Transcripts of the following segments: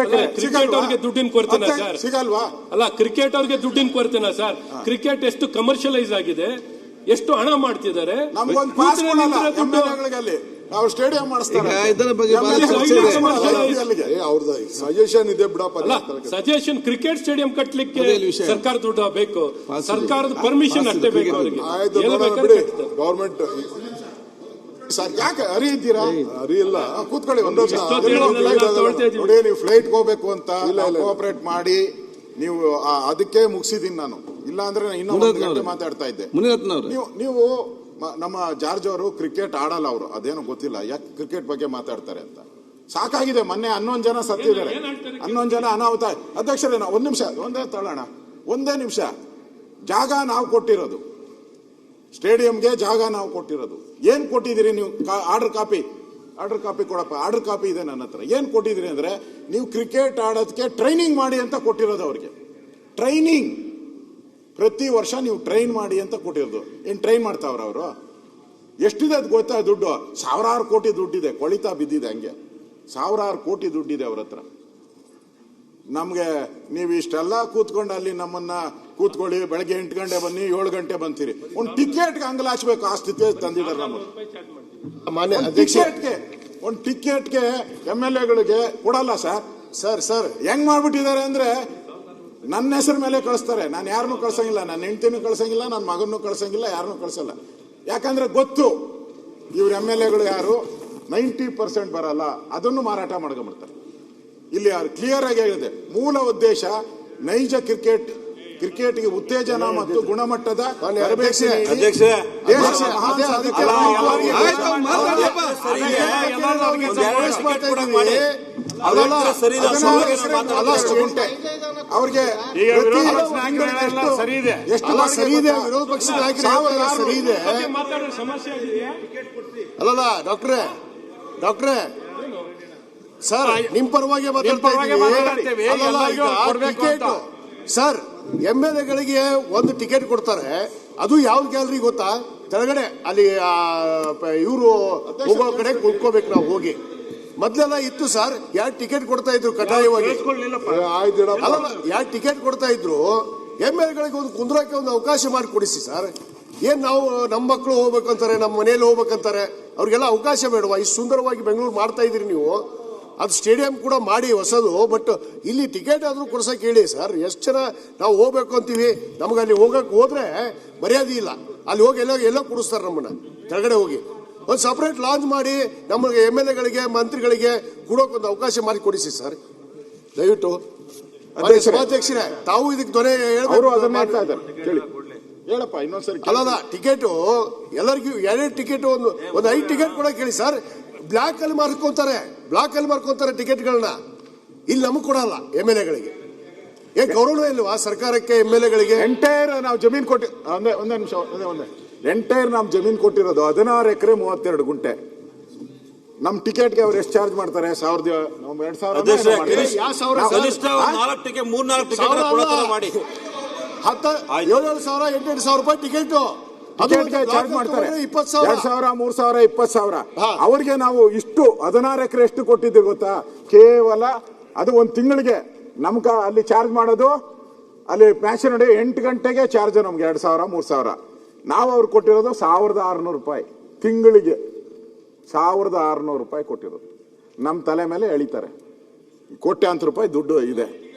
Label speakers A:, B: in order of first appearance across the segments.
A: ಎಕರೆ.
B: Cricket ಅವ್ರಿಗೆ ದುಡ್ಡಿನ ಕೊರತೆನಾ sir?
A: ಸಿಗಲ್ವಾ?
B: ಅಲ್ಲ, ಕ್ರಿಕೆಟ್ ಅವ್ರಿಗೆ ದುಡ್ಡಿನ ಕೊರತೆನಾ ಸರ್? ಕ್ರಿಕೆಟ್ ಎಷ್ಟು ಕಮರ್ಷಿಯಲೈಸ್ ಆಗಿದೆ, ಎಷ್ಟು ಹಣ ಮಾಡ್ತಿದ್ದಾರೆ.
A: ನಮ್ಗೊಂದು ಪಾಸ್ ಅಲ್ಲಿ ನಾವು ಸ್ಟೇಡಿಯಂ ಮಾಡಿಸ್ತಾರೆ. ಅವ್ರದ್ದು ಸಜೆಷನ್ ಇದೆ ಬಿಡಪ್ಪ.
B: ಸಜೆಷನ್ ಕ್ರಿಕೆಟ್ ಸ್ಟೇಡಿಯಂ ಕಟ್ಲಿಕ್ಕೆ ಸರ್ಕಾರ ದುಡ್ಡು ಬೇಕು, ಸರ್ಕಾರದ ಪರ್ಮಿಷನ್ ಅಷ್ಟೇ ಬೇಕು ಅವರಿಗೆ.
A: ಗವರ್ಮೆಂಟ್ ಸರ್ ಯಾಕೆ ಅರಿಯಿದ್ದೀರಾ? ಅರಿಯಿಲ್ಲ, ಕೂತ್ಕೊಳ್ಳಿ. ನೋಡಿ, ನೀವು ಫ್ಲೈಟ್ ಹೋಗ್ಬೇಕು ಅಂತ ಕೋಆಪರೇಟ್ ಮಾಡಿ ನೀವು ಅದಕ್ಕೆ ಮುಗಿಸಿದೀನಿ ನಾನು. ಇಲ್ಲ ಅಂದ್ರೆ ಇನ್ನೊಂದು ಗಂಟೆ ಮಾತಾಡ್ತಾ ಇದ್ದೆ. ನೀವು ನಮ್ಮ ಜಾರ್ಜ್ ಅವರು ಕ್ರಿಕೆಟ್ ಆಡಲ್ಲ, ಅವರು ಅದೇನೋ ಗೊತ್ತಿಲ್ಲ ಯಾಕೆ ಕ್ರಿಕೆಟ್ ಬಗ್ಗೆ ಮಾತಾಡ್ತಾರೆ ಅಂತ. ಸಾಕಾಗಿದೆ. ಮೊನ್ನೆ 11 ಜನ ಸತ್ತಿದ್ದಾರೆ, 11 ಜನ ಅನಾಹುತ. ಅಧ್ಯಕ್ಷರೇ, ಒಂದ್ ನಿಮಿಷ ಒಂದೇ ನಿಮಿಷ. ಜಾಗ ನಾವು ಕೊಟ್ಟಿರೋದು, ಸ್ಟೇಡಿಯಂಗೆ ಜಾಗ ನಾವು ಕೊಟ್ಟಿರೋದು. ಏನ್ ಕೊಟ್ಟಿದ್ದೀರಿ ನೀವು? ಆರ್ಡರ್ ಕಾಪಿ ಕೊಡಪ್ಪ. ಆರ್ಡರ್ ಕಾಪಿ ಇದೆ ನನ್ನ ಹತ್ರ. ಏನ್ ಕೊಟ್ಟಿದ್ದೀರಿ ಅಂದ್ರೆ, ನೀವು ಕ್ರಿಕೆಟ್ ಆಡೋದಕ್ಕೆ ಟ್ರೈನಿಂಗ್ ಮಾಡಿ ಅಂತ ಕೊಟ್ಟಿರೋದು ಅವ್ರಿಗೆ. ಟ್ರೈನಿಂಗ್ ಪ್ರತಿ ವರ್ಷ ನೀವು ಟ್ರೈನ್ ಮಾಡಿ ಅಂತ ಕೊಟ್ಟಿರೋದು. ಏನ್ ಟ್ರೈನ್ ಮಾಡ್ತಾವ್ರ ಅವರು? ಎಷ್ಟಿದೆ ಅದು ಗೊತ್ತಾ? ದುಡ್ಡು ಸಾವಿರಾರು ಕೋಟಿ ದುಡ್ಡಿದೆ, ಕೊಳಿತಾ ಬಿದ್ದಿದೆ ಹಂಗೆ. ಸಾವಿರಾರು ಕೋಟಿ ದುಡ್ಡಿದೆ ಅವ್ರ ಹತ್ರ. ನಮ್ಗೆ ನೀವು ಇಷ್ಟೆಲ್ಲ ಕೂತ್ಕೊಂಡು ಅಲ್ಲಿ ನಮ್ಮನ್ನ ಕೂತ್ಕೊಳ್ಳಿ, ಬೆಳಗ್ಗೆ 8 ಗಂಟೆ ಬನ್ನಿ, 7 ಗಂಟೆ ಬಂತೀರಿ. ಒಂದು ಟಿಕೆಟ್ಗೆ ಅಂಗಲಾಚ್ಬೇಕು, ಆ ಸ್ಥಿತಿ ತಂದಿದ್ದಾರೆ ನಮ್ಮನ್ನು. ಒಂದು ಟಿಕೆಟ್ಗೆ MLA-ಗಳಿಗೆ ಕೊಡಲ್ಲ ಸರ್. ಹೆಂಗ್ ಮಾಡ್ಬಿಟ್ಟಿದ್ದಾರೆ ಅಂದ್ರೆ, ನನ್ನ ಹೆಸರು ಮೇಲೆ ಕಳಿಸ್ತಾರೆ. ನಾನು ಯಾರನ್ನೂ ಕಳ್ಸಂಗಿಲ್ಲ, ನನ್ನ ಹೆಂಡತಿನೂ ಕಳ್ಸಂಗಿಲ್ಲ, ನನ್ನ ಮಗನೂ ಕಳ್ಸಂಗಿಲ್ಲ, ಯಾರನ್ನೂ ಕಳ್ಸಲ್ಲ. ಯಾಕಂದ್ರೆ ಗೊತ್ತು ಇವ್ರ MLA-ಗಳು ಯಾರು 90% ಬರಲ್ಲ, ಅದನ್ನು ಮಾರಾಟ ಮಾಡ್ಕೊಂಡ್ಬಿಡ್ತಾರೆ. ಇಲ್ಲಿ ಕ್ಲಿಯರ್ ಆಗಿ ಹೇಳಿದೆ, ಮೂಲ ಉದ್ದೇಶ ನೈಜ ಕ್ರಿಕೆಟ್ಗೆ ಉತ್ತೇಜನ ಮತ್ತು ಗುಣಮಟ್ಟದ ಅವ್ರಿಗೆ ಎಷ್ಟು ಸರಿ ಇದೆ. ವಿರೋಧ ಪಕ್ಷದ ನಾಯಕರು ಸರಿ ಇದೆ ಅಲ್ಲಲ್ಲ ಡಾಕ್ಟ್ರೇ ಸರ್, ನಿಮ್ ಪರವಾಗಿ ಮಾತಾಡ್ತೇವೆ ಸರ್. MLA-ಗಳಿಗೆ ಒಂದು ಟಿಕೆಟ್ ಕೊಡ್ತಾರೆ, ಅದು ಯಾವ್ದು ಗ್ಯಾಲರಿ ಗೊತ್ತಾ? ಕೆಳಗಡೆ ಅಲ್ಲಿ ಇವರು ಹೋಗೋ ಕಡೆ ಕುಳ್ಕೋಬೇಕು ನಾವು ಹೋಗಿ. ಮೊದ್ಲೆಲ್ಲ ಇತ್ತು ಸರ್, 2 ಟಿಕೆಟ್ ಕೊಡ್ತಾ ಇದ್ರು ಕಡ್ಡಾಯವಾಗಿ. 2 ಟಿಕೆಟ್ ಕೊಡ್ತಾ ಇದ್ರು. MLA-ಗಳಿಗೆ ಒಂದು ಕುಂದ್ರಕ್ಕೆ ಒಂದು ಅವಕಾಶ ಮಾಡಿ ಕೊಡಿಸಿ ಸರ್. ಏನ್ ನಾವು ನಮ್ಮ ಮಕ್ಕಳು ಹೋಗ್ಬೇಕಂತಾರೆ, ನಮ್ಮ ಮನೆಯಲ್ಲಿ ಹೋಗ್ಬೇಕಂತಾರೆ, ಅವ್ರಿಗೆಲ್ಲ ಅವಕಾಶ ಬೇಡವಾ? ಇಷ್ಟು ಸುಂದರವಾಗಿ ಬೆಂಗಳೂರು ಮಾಡ್ತಾ ಇದ್ರಿ ನೀವು. ಅದು ಸ್ಟೇಡಿಯಂ ಕೂಡ ಮಾಡಿ ಹೊಸದು, ಬಟ್ ಇಲ್ಲಿ ಟಿಕೆಟ್ ಆದ್ರೂ ಕೊಡ್ಸಕ್ ಹೇಳಿ ಸರ್. ಎಷ್ಟು ಜನ ನಾವು ಹೋಗ್ಬೇಕು ಅಂತೀವಿ, ನಮ್ಗೆ ಅಲ್ಲಿ ಹೋದ್ರೆ ಮರ್ಯಾದೆ ಇಲ್ಲ. ಅಲ್ಲಿ ಹೋಗಿ ಎಲ್ಲೋ ಕುಡಿಸ್ತಾರೆ ನಮ್ಮನ್ನ. ಕೆಳಗಡೆ ಹೋಗಿ ಒಂದು ಸಪರೇಟ್ ಲಾಂಚ್ ಮಾಡಿ ನಮಗೆ MLA-ಗಳಿಗೆ ಮಂತ್ರಿಗಳಿಗೆ ಕೊಡೋಕೊಂದು ಅವಕಾಶ ಮಾಡಿ ಕೊಡಿಸಿ ಸರ್, ದಯವಿಟ್ಟು. ಸಭಾಧ್ಯಕ್ಷರೇ, ತಾವು ಇದಕ್ಕೆ ದೊರೆ ಹೇಳಪ್ಪ ಇನ್ನೊಂದ್ಸರಿ. ಅಲ್ಲದ ಟಿಕೆಟ್ ಎಲ್ಲರಿಗೂ 2 ಟಿಕೆಟ್, ಒಂದು 5 ಟಿಕೆಟ್ ಕೊಡಕ್ಕೆ ಹೇಳಿ ಸರ್. ಬ್ಲಾಕ್ ಅಲ್ಲಿ ಮಾರ್ಕೊಂತಾರೆ ಟಿಕೆಟ್ಗಳನ್ನ. ಇಲ್ಲಿ ನಮಗ್ ಕೊಡಲ್ಲ MLA-ಗಳಿಗೆ. ಏನ್ ಗೌರವ ಇಲ್ವಾ ಸರ್ಕಾರಕ್ಕೆ MLA-ಗಳಿಗೆ? ಎಂಟೈರ್ ನಾವು ಜಮೀನ್ ಕೊಟ್ಟಿ ಒಂದೇ ನಿಮಿಷ ಎಂಟೈರ್ ನಾವು ಜಮೀನ್ ಕೊಟ್ಟಿರೋದು 16 ಎಕರೆ 32 ಗುಂಟೆ. ನಮ್ ಟಿಕೆಟ್ಗೆ ಅವ್ರು ಎಷ್ಟು ಚಾರ್ಜ್ ಮಾಡ್ತಾರೆ? 2,000 7,000 ರೂಪಾಯಿ ಟಿಕೆಟ್ ಚಾರ್ಜ್ ಮಾಡ್ತಾರೆ. 20,000 3,000 20,000. ಅವ್ರಿಗೆ ನಾವು ಇಷ್ಟು 16 ಎಕರೆ ಎಷ್ಟು ಕೊಟ್ಟಿದ್ದೀವಿ ಗೊತ್ತಾ? ಕೇವಲ ಅದು ಒಂದು ತಿಂಗಳಿಗೆ ನಮ್ಗ ಅಲ್ಲಿ ಚಾರ್ಜ್ ಮಾಡೋದು. ಅಲ್ಲಿ ಮ್ಯಾಚ್ ನೋಡಿ 8 ಗಂಟೆಗೆ ಚಾರ್ಜ್ ನಮ್ಗೆ 2,000 3,000. ನಾವು ಅವ್ರು ಕೊಟ್ಟಿರೋದು 1,600 ರೂಪಾಯಿ ತಿಂಗಳಿಗೆ. 1,600 ರೂಪಾಯಿ ಕೊಟ್ಟಿರೋದು. ನಮ್ಮ ತಲೆ ಮೇಲೆ ಎಳಿತಾರೆ. ಕೋಟ್ಯಾಂತರ ರೂಪಾಯಿ ದುಡ್ಡು ಇದೆ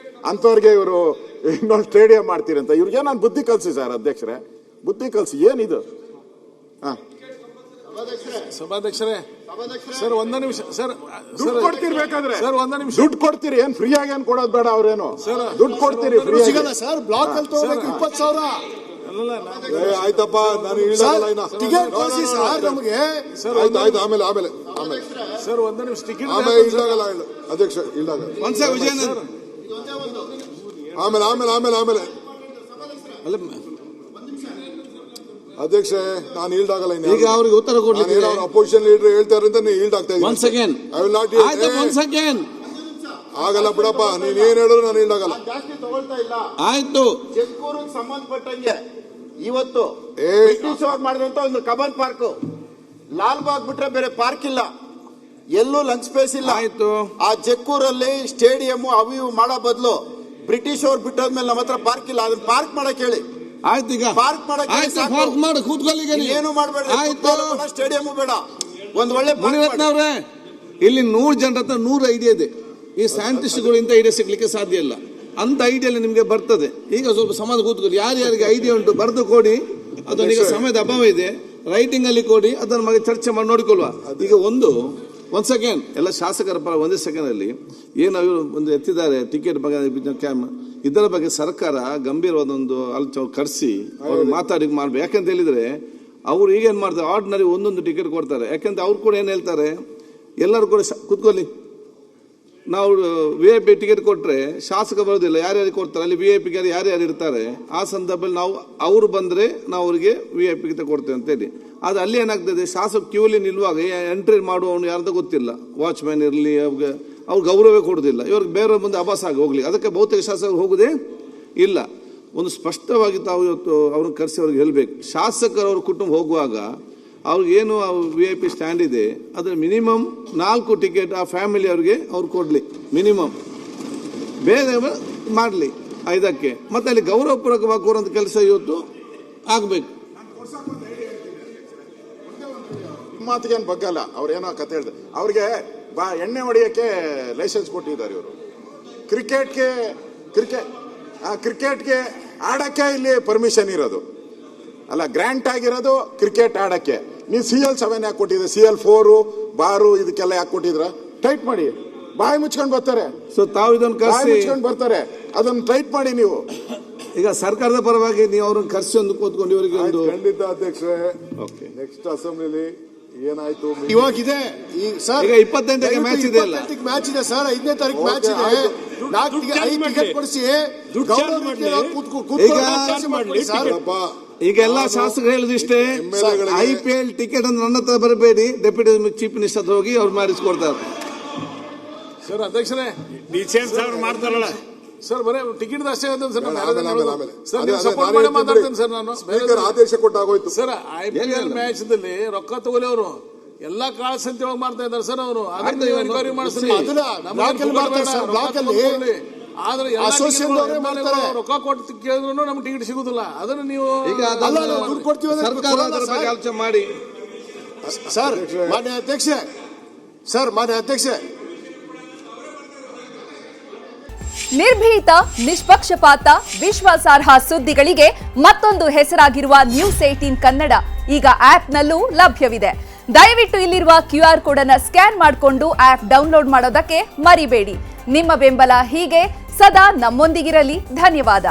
A: ಅಂತವ್ರಿಗೆ ಇವರು ಇನ್ನೊಂದು ಸ್ಟೇಡಿಯಂ ಮಾಡ್ತೀರಂತ. ಇವ್ರಿಗೆ ನಾನು ಬುದ್ಧಿ ಕಲ್ಸಿ ಸರ್, ಅಧ್ಯಕ್ಷರೇ, ಬುದ್ಧಿ ಕಲ್ಸಿ. ಏನಿದು?
C: ಸಭಾಧ್ಯಕ್ಷರೇ ಸರ್, ಒಂದೇ ನಿಮಿಷ ಸರ್.
A: ದುಡ್ಡು ಕೊಡ್ತಿರ್ಬೇಕಾದ್ರೆ
C: ಸರ್, ಒಂದೇ ನಿಮಿಷ
A: ದುಡ್ಡು ಕೊಡ್ತೀರಿ. ಏನ್ ಫ್ರೀ ಆಗಿ ಏನ್ ಕೊಡೋದು ಬೇಡ. ಅವ್ರೇನು ದುಡ್ಡು ಕೊಡ್ತೀರಿ? ಫ್ರೀ
C: ಸಿಗಲ್ಲ ಸರ್. ಬ್ಲಾಕ್ ಅಲ್ಲಿ ತಗೋಬೇಕು 20,000.
A: ಆಯ್ತಪ್ಪ, ನಾನು
C: ಟಿಕೆಟ್ ಕಳಿಸಿ ಸರ್ ನಮಗೆ.
A: ಆಯ್ತು ಆಮೇಲೆ
C: ಸರ್, ಒಂದೇ ನಿಮಿಷ ಟಿಕೆಟ್
A: ಇಲ್ಲಾಗಲ್ಲ ಅಧ್ಯಕ್ಷ, ಇಲ್ಲಾಗಲ್ಲ. ಆಮೇಲೆ ಅಧ್ಯಕ್ಷ, ನಾನು ಈಲ್ಡ್ ಆಗಲ್ಲ.
C: ಈಗ ಅವ್ರಿಗೆ ಉತ್ತರ ಕೊಡ್ಲಿಕ್ಕೆ
A: ಅಪೋಸಿಷನ್ ಲೀಡರ್ ಹೇಳ್ತಾರೆ ಅಂತ ನೀವು ಈಲ್ಡ್ ಆಗ್ತಾ ಇದ್ದೀನಿ. ಆಗಲ್ಲ ಬಿಡಪ್ಪ, ನೀನ್ ಏನ್ ಹೇಳಿದ್ರು ನಾನು ಈಲ್ಡ್ ಆಗಲ್ಲ.
D: ಜಾಸ್ತಿ ತಗೊಳ್ತಾ ಇಲ್ಲ.
C: ಆಯ್ತು.
D: ಚೆಕ್ಕೂರಿಗೆ ಸಂಬಂಧಪಟ್ಟಂಗೆ ಇವತ್ತು ಬ್ರಿಟಿಷ್ ಅವ್ರು ಮಾಡಿದಂತ ಒಂದು ಕಬನ್ ಪಾರ್ಕ್, ಲಾಲ್ ಬಾಗ್ ಬಿಟ್ರೆ ಬೇರೆ ಪಾರ್ಕ್ ಇಲ್ಲ. ಎಲ್ಲೂ ಲಂಚ್ ಸ್ಪೇಸ್ ಇಲ್ಲ.
E: ಆಯ್ತು.
D: ಆ ಜಕ್ಕೂರಲ್ಲಿ ಸ್ಟೇಡಿಯಂ ಅವು ಇವು ಮಾಡೋ ಬದಲು ಬ್ರಿಟಿಷ್ ಅವ್ರು ಬಿಟ್ಟೋದ್ಮೇಲೆ ನಮ್ಮ ಹತ್ರ ಪಾರ್ಕ್ ಇಲ್ಲ, ಅದನ್ನ ಪಾರ್ಕ್ ಮಾಡಕ್ ಹೇಳಿ.
E: ಆಯ್ತು, ಈಗ
D: ಪಾರ್ಕ್ ಮಾಡಕ್ ಹೇಳಿ,
E: ಆಯ್ತು,
D: ಸಾಕು.
E: ಪಾರ್ಕ್ ಮಾಡಿ ಕೂತ್ಕೊಳ್ಳಿ ಈಗ ನೀವು.
D: ಏನು ಮಾಡಬೇಡಿ,
E: ಆಯ್ತು,
D: ಸ್ಟೇಡಿಯಂ ಬೇಡ, ಒಂದ್ ಒಳ್ಳೆ
E: ಮುನಿರತ್ನ ಅವರೇ, ಇಲ್ಲಿ 100 ಜನರ ಹತ್ರ 100 ಐಡಿಯಾ ಇದೆ. ಈ ಸೈಂಟಿಸ್ಟ್ಗಳು ಇಂಥ ಐಡಿಯಾ ಸಿಗ್ಲಿಕ್ಕೆ ಸಾಧ್ಯ ಇಲ್ಲ. ಅಂತ ಐಡಿಯಾ ನಿಮಗೆ ಬರ್ತದೆ. ಈಗ ಸ್ವಲ್ಪ ಸಮಾಜ ಕೂತ್ಕೊಳ್ಳಿ, ಯಾರ್ಯಾರಿಗೆ ಐಡಿಯಾ ಉಂಟು ಬರೆದು ಕೊಡಿ. ಅದನ್ನೀಗ ಸಮಯದ ಅಭಾವ ಇದೆ, ರೈಟಿಂಗ್ ಅಲ್ಲಿ ಕೊಡಿ, ಅದನ್ನ ಬಗ್ಗೆ ಚರ್ಚೆ ಮಾಡಿ ನೋಡಿಕೊಳ್ಳುವ. ಈಗ ಒಂದ್ ಸೆಕೆಂಡ್, ಎಲ್ಲ ಶಾಸಕರ ಪರ ಒಂದೇ ಸೆಕೆಂಡ್ ಅಲ್ಲಿ ಏನು ಅವರು ಒಂದು ಎತ್ತಿದ್ದಾರೆ ಟಿಕೆಟ್ ಬಗ್ಗೆ ಕ್ಯಾಮ್, ಇದರ ಬಗ್ಗೆ ಸರ್ಕಾರ ಗಂಭೀರವಾದ ಒಂದು ಕರೆಸಿ ಅವ್ರು ಮಾತಾಡಿ ಮಾಡ್ಬೇಕು. ಯಾಕಂತ ಹೇಳಿದ್ರೆ ಅವ್ರು ಈಗೇನ್ ಮಾಡ್ತಾರೆ, ಆರ್ಡಿನರಿ ಒಂದೊಂದು ಟಿಕೆಟ್ ಕೊಡ್ತಾರೆ. ಯಾಕಂತ ಅವ್ರು ಕೂಡ ಏನ್ ಹೇಳ್ತಾರೆ, ಎಲ್ಲರೂ ಕೂಡ ಕೂತ್ಕೊಳ್ಳಿ, ನಾವು VIP ಟಿಕೆಟ್ ಕೊಟ್ರೆ ಶಾಸಕ ಬರೋದಿಲ್ಲ, ಯಾರ್ಯಾರಿಗೆ ಕೊಡ್ತಾರೆ ಅಲ್ಲಿ VIP ಯಾರ್ಯಾರು ಇರ್ತಾರೆ, ಆ ಸಂದರ್ಭದಲ್ಲಿ ನಾವು ಅವರು ಬಂದ್ರೆ ನಾವು ಅವರಿಗೆ VIP ಟಿಕೆಟ್ ಕೊಡ್ತೇವೆ ಅಂತ ಹೇಳಿ. ಅದು ಅಲ್ಲಿ ಏನಾಗ್ತದೆ, ಶಾಸಕ ಕ್ಯೂಲಿ ನಿಲ್ಲುವಾಗ ಎಂಟ್ರಿ ಮಾಡುವವನು ಯಾರ್ದು ಗೊತ್ತಿಲ್ಲ, ವಾಚ್ಮ್ಯಾನ್ ಇರಲಿ, ಅವ್ರು ಗೌರವ ಕೊಡುದಿಲ್ಲ, ಇವ್ರಿಗೆ ಬೇರೆ ಮುಂದೆ ಅಭಾಸ ಆಗಿ ಹೋಗ್ಲಿ. ಅದಕ್ಕೆ ಬಹುತೇಕ ಶಾಸಕರು ಹೋಗುದೇ ಇಲ್ಲ. ಒಂದು ಸ್ಪಷ್ಟವಾಗಿ ತಾವು ಇವತ್ತು ಅವ್ರನ್ನ ಕರೆಸಿ ಅವ್ರಿಗೆ ಹೇಳ್ಬೇಕು, ಶಾಸಕರು ಅವ್ರ ಕುಟುಂಬ ಹೋಗುವಾಗ ಅವ್ರಿಗೇನು VIP ಸ್ಟ್ಯಾಂಡ್ ಇದೆ ಅದ್ರ ಮಿನಿಮಮ್ 4 ಟಿಕೆಟ್ ಆ ಫ್ಯಾಮಿಲಿ ಅವ್ರಿಗೆ ಅವ್ರು ಕೊಡ್ಲಿ, ಮಿನಿಮಮ್ ಬೇರೆ ಮಾಡಲಿ 5ಕ್ಕೆ. ಮತ್ತೆ ಅಲ್ಲಿ ಗೌರವಪೂರ್ವಕವಾಗಿ ಕೋರುವಂತ ಕೆಲಸ ಇವತ್ತು ಆಗ್ಬೇಕು.
A: ಮಾತಿಗೆ ಏನು ಬಗ್ಗಲ್ಲ, ಅವ್ರೇನೋ ಕತೆ ಹೇಳ್ತಾರೆ. ಅವ್ರಿಗೆ ಎಣ್ಣೆ ಹೊಡೆಯಕ್ಕೆ ಲೈಸೆನ್ಸ್ ಕೊಟ್ಟಿದ್ದಾರೆ ಇವರು. ಕ್ರಿಕೆಟ್ಗೆ ಆಡಕ್ಕೆ ಇಲ್ಲಿ ಪರ್ಮಿಷನ್ ಇರೋದು ಅಲ್ಲ, ಗ್ರಾಂಟ್ ಆಗಿರೋದು ಕ್ರಿಕೆಟ್ ಆಡಕ್ಕೆ. ನೀವು CL7 ಯಾಕೆ ಕೊಟ್ಟಿದ್ರೆ, CL4 ಬಾರು ಇದಕ್ಕೆಲ್ಲ ಯಾಕೆ ಕೊಟ್ಟಿದ್ರ? ಟೈಟ್ ಮಾಡಿ, ಬಾಯಿ ಮುಚ್ಕೊಂಡು ಬರ್ತಾರೆ.
E: ಸೊ ತಾವು ಇದನ್ನು ಕರೆಸಿ
A: ಮುಚ್ಕೊಂಡು ಬರ್ತಾರೆ, ಅದನ್ನ ಟೈಟ್ ಮಾಡಿ ನೀವು.
E: ಈಗ ಸರ್ಕಾರದ ಪರವಾಗಿ ನೀವು ಅವ್ರನ್ನ ಕರೆಸಿ ಒಂದು ಕೂತ್ಕೊಂಡು ಇವರಿಗೆ ಒಂದು
C: ಖಂಡಿತ ಅಧ್ಯಕ್ಷರೇ.
E: ಓಕೆ,
C: ನೆಕ್ಸ್ಟ್ ಅಸೆಂಬ್ಲಿಲಿ ಏನಾಯ್ತು
F: ಇವಾಗಿದೆ
E: ಸರ್, ಈಗ 28ಕ್ಕೆ ಮ್ಯಾಚ್ ಇದೆ ಅಲ್ಲ,
F: ಮ್ಯಾಚ್ ಇದೆ ಸರ್, 5ನೇ ತಾರೀಕು ಮ್ಯಾಚ್ ಇದೆ. 4 ಟಿಕೆಟ್ ಕೊಡಿಸಿ
E: ಈಗ ಎಲ್ಲ ಶಾಸಕರು ಹೇಳುದು ಇಷ್ಟೇ, IPL ಟಿಕೆಟ್ ಅಂದ್ರೆ ನನ್ನ ಹತ್ರ ಬರಬೇಡಿ, ಡೆಪ್ಯೂಟಿ ಚೀಫ್ ಮಿನಿಸ್ಟರ್ ಹತ್ರ ಹೋಗಿ ಅವ್ರು ಮಾಡಿಸ್ಕೊಡ್ತಾರೆ.
C: ಸರ್ ಅಧ್ಯಕ್ಷರೇ,
B: ಮಾಡ್ತಾರಲ್ಲ
C: ಸರ್ ಬರೇ ಟಿಕೆಟ್ ಅಷ್ಟೇ ಸರ್,
A: ಆಮೇಲೆ.
C: ಸಪೋರ್ಟ್ ಮಾಡಿ ಮಾತಾಡ್ತೇನೆ ಸರ್. ನಾನು
A: ಆದೇಶ ಕೊಟ್ಟಾಗೋಯ್ತು
C: ಸರ್. IPL ಮ್ಯಾಚ್ ದಲ್ಲಿ ರೊಕ್ಕ ತಗೊಳ್ಳಿ, ಅವರು ಎಲ್ಲಾ ಕಾಳ ಸಂತೆ ಮಾಡ್ತಾ ಇದ್ದಾರೆ ಸರ್. ಅವರು ಅದನ್ನ ಎನ್ಕ್ವೈರಿ ಮಾಡಿಸ್ರಿ. ಆದ್ರೆ ರೊಕ್ಕ ಕೊಟ್ಟು ಕೇಳಿದ್ರು ನಮ್ಗೆ ಟಿಕೆಟ್ ಸಿಗುದಿಲ್ಲ. ಅದನ್ನ ನೀವು
E: ಈಗ ಸರ್ಕಾರ ಅದರ ಬಗ್ಗೆ ಆಲೋಚನೆ ಮಾಡಿ.
F: ಸರ್ ಮಾನ್ಯ ಅಧ್ಯಕ್ಷ,
G: ನಿರ್ಭೀತ, ನಿಷ್ಪಕ್ಷಪಾತ, ವಿಶ್ವಾಸಾರ್ಹ ಸುದ್ದಿಗಳಿಗೆ ಮತ್ತೊಂದು ಹೆಸರಾಗಿರುವ ನ್ಯೂಸ್ 18 ಕನ್ನಡ ಈಗ ಆಪ್ನಲ್ಲೂ ಲಭ್ಯವಿದೆ. ದಯವಿಟ್ಟು ಇಲ್ಲಿರುವ QR ಕೋಡ್ ಅನ್ನು ಸ್ಕ್ಯಾನ್ ಮಾಡಿಕೊಂಡು ಆಪ್ ಡೌನ್ಲೋಡ್ ಮಾಡೋದಕ್ಕೆ ಮರಿಬೇಡಿ. ನಿಮ್ಮ ಬೆಂಬಲ ಹೀಗೆ ಸದಾ ನಮ್ಮೊಂದಿಗಿರಲಿ. ಧನ್ಯವಾದ.